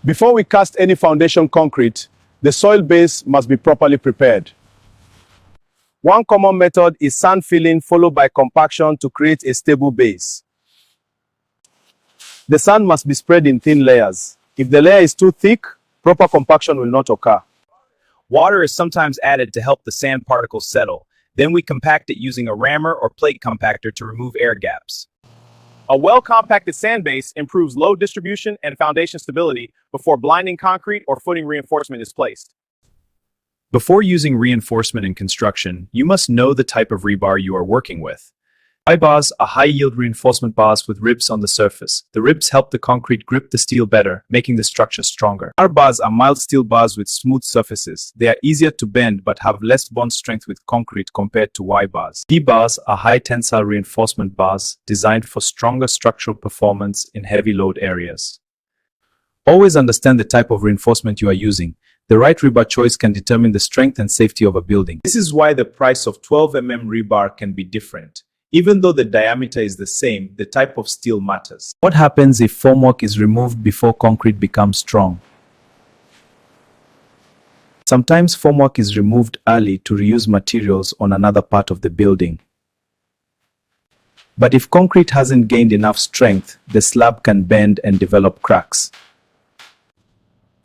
Before we cast any foundation concrete, the soil base must be properly prepared. One common method is sand filling followed by compaction to create a stable base. The sand must be spread in thin layers. If the layer is too thick, proper compaction will not occur. Water is sometimes added to help the sand particles settle. Then we compact it using a rammer or plate compactor to remove air gaps. A well-compacted sand base improves load distribution and foundation stability before blinding concrete or footing reinforcement is placed. Before using reinforcement in construction, you must know the type of rebar you are working with. High bars are high-yield reinforcement bars with ribs on the surface. The ribs help the concrete grip the steel better, making the structure stronger. R bars are mild steel bars with smooth surfaces. They are easier to bend but have less bond strength with concrete compared to Y bars. D bars are high-tensile reinforcement bars designed for stronger structural performance in heavy load areas. Always understand the type of reinforcement you are using. The right rebar choice can determine the strength and safety of a building. This is why the price of 12 mm rebar can be different. Even though the diameter is the same, the type of steel matters. What happens if formwork is removed before concrete becomes strong? Sometimes formwork is removed early to reuse materials on another part of the building. But if concrete hasn't gained enough strength, the slab can bend and develop cracks.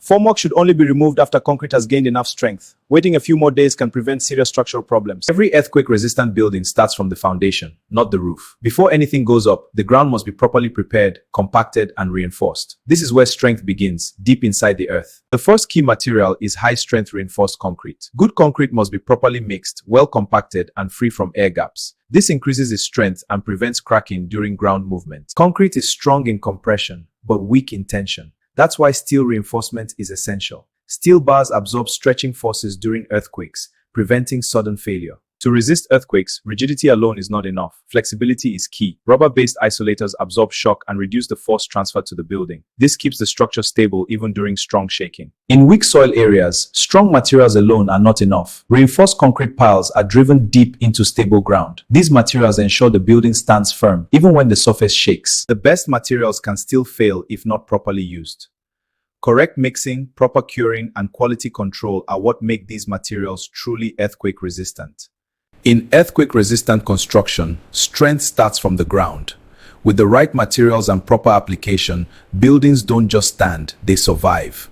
Formwork should only be removed after concrete has gained enough strength. Waiting a few more days can prevent serious structural problems. Every earthquake-resistant building starts from the foundation, not the roof. Before anything goes up, the ground must be properly prepared, compacted, and reinforced. This is where strength begins, deep inside the earth. The first key material is high-strength reinforced concrete. Good concrete must be properly mixed, well compacted, and free from air gaps. This increases its strength and prevents cracking during ground movement. Concrete is strong in compression, but weak in tension. That's why steel reinforcement is essential. Steel bars absorb stretching forces during earthquakes, preventing sudden failure. To resist earthquakes, rigidity alone is not enough. Flexibility is key. Rubber-based isolators absorb shock and reduce the force transfer to the building. This keeps the structure stable even during strong shaking. In weak soil areas, strong materials alone are not enough. Reinforced concrete piles are driven deep into stable ground. These materials ensure the building stands firm, even when the surface shakes. The best materials can still fail if not properly used. Correct mixing, proper curing, and quality control are what make these materials truly earthquake resistant. In earthquake-resistant construction, strength starts from the ground. With the right materials and proper application, buildings don't just stand, they survive.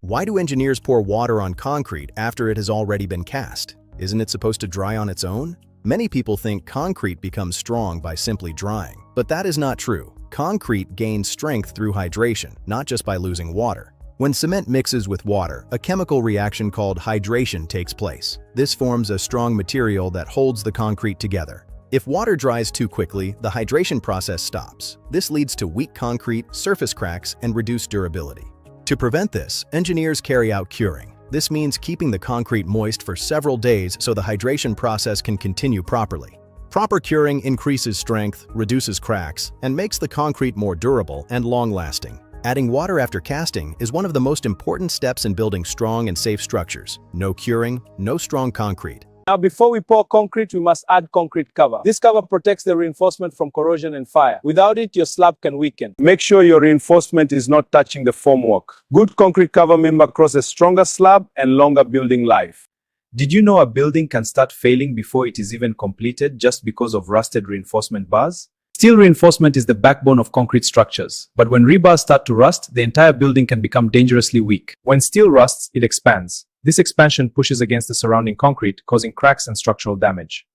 Why do engineers pour water on concrete after it has already been cast? Isn't it supposed to dry on its own? Many people think concrete becomes strong by simply drying, but that is not true. Concrete gains strength through hydration, not just by losing water. When cement mixes with water, a chemical reaction called hydration takes place. This forms a strong material that holds the concrete together. If water dries too quickly, the hydration process stops. This leads to weak concrete, surface cracks, and reduced durability. To prevent this, engineers carry out curing. This means keeping the concrete moist for several days so the hydration process can continue properly. Proper curing increases strength, reduces cracks, and makes the concrete more durable and long-lasting. Adding water after casting is one of the most important steps in building strong and safe structures. No curing, no strong concrete. Now, before we pour concrete, we must add concrete cover. This cover protects the reinforcement from corrosion and fire. Without it, your slab can weaken. Make sure your reinforcement is not touching the formwork. Good concrete cover member crosses stronger slab and longer building life. Did you know a building can start failing before it is even completed just because of rusted reinforcement bars? Steel reinforcement is the backbone of concrete structures, but when rebars start to rust, the entire building can become dangerously weak. When steel rusts, it expands. This expansion pushes against the surrounding concrete, causing cracks and structural damage.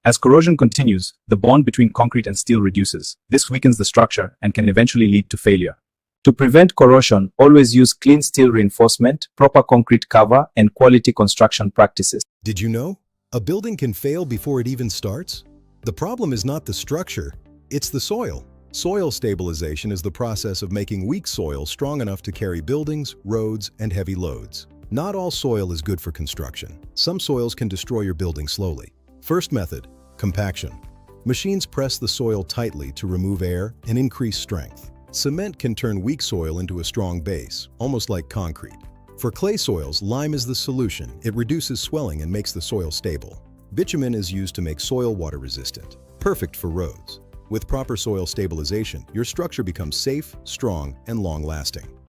As corrosion continues, the bond between concrete and steel reduces. This weakens the structure and can eventually lead to failure. To prevent corrosion, always use clean steel reinforcement, proper concrete cover, and quality construction practices. Did you know? A building can fail before it even starts? The problem is not the structure, it's the soil. Soil stabilization is the process of making weak soil strong enough to carry buildings, roads, and heavy loads. Not all soil is good for construction. Some soils can destroy your building slowly. First method, compaction. Machines press the soil tightly to remove air and increase strength. Cement can turn weak soil into a strong base, almost like concrete. For clay soils, lime is the solution. It reduces swelling and makes the soil stable. Bitumen is used to make soil water resistant, perfect for roads. With proper soil stabilization, your structure becomes safe, strong, and long-lasting.